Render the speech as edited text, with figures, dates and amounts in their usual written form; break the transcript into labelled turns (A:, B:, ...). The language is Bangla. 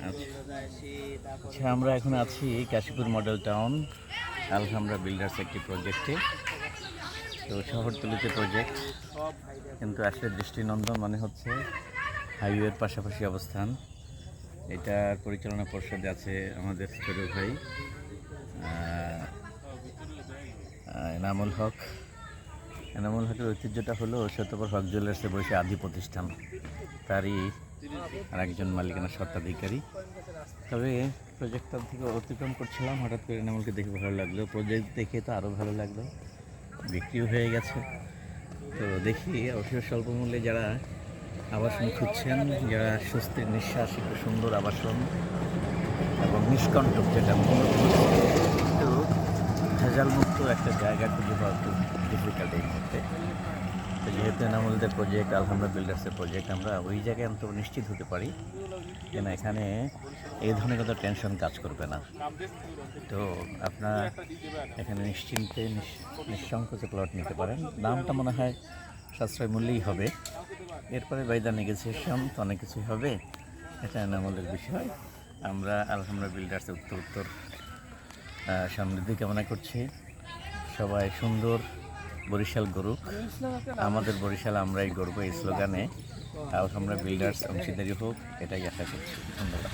A: আচ্ছা, আমরা এখন আছি কাশীপুর মডেল টাউন আলহামরা বিল্ডার্স একটি প্রজেক্টে। তো শহরতলিতে প্রজেক্ট, কিন্তু আসলে দৃষ্টিনন্দন মানে হচ্ছে হাইওয়ের পাশাপাশি অবস্থান। এটার পরিচালনা পর্ষদে আছে আমাদের ছোট ভাই এনামুল হক। এনামুল হকের ঐতিহ্যটা হলো শতবর হক জুয়েলার্সে বসে আদি প্রতিষ্ঠান, তারই আরেকজন মালিকানা স্বত্বাধিকারী। তবে প্রজেক্টটার থেকে অতিক্রম করছিলাম, হঠাৎ করে এনামুলকে দেখে ভালো লাগলো, প্রজেক্ট দেখে তো আরও ভালো লাগলো, বিক্রিও হয়ে গেছে। তো দেখি অবশ্যই স্বল্প মূল্যে যারা আবাসন খুঁজছেন, যারা স্বস্তির নিঃশ্বাস, একটু সুন্দর আবাসন এবং নিষ্কণ্টক, যেটা একটু ভেজালমুক্ত একটা জায়গা খুঁজে পাওয়া একটু ডিফিকাল্ট এই মুহূর্তে। তো যেহেতু এনামুলদের প্রজেক্ট, আলহামরা বিল্ডার্সের প্রজেক্ট, আমরা ওই জায়গায় অন্তত নিশ্চিত হতে পারি যে না, এখানে এই ধরনের কোনো টেনশন কাজ করবে না। তো আপনার এখানে নিশ্চিন্তে নিঃসংকোচে প্লট নিতে পারেন। দামটা মনে হয় সাশ্রয় মূল্যেই হবে। এরপরে বাইদা নেগোসিয়েশন তো অনেক কিছুই হবে, এটা এনামুলের বিষয়। আমরা আলহামরা বিল্ডার্সের উত্তর সমৃদ্ধি কামনা করছি। সবাই সুন্দর বরিশাল গড়ুক, আমাদের বরিশাল আমরাই গড়ব, এই স্লোগানে আলহামরা বিল্ডার্স অংশীদারি হোক, এটাই আশা করছি। ধন্যবাদ।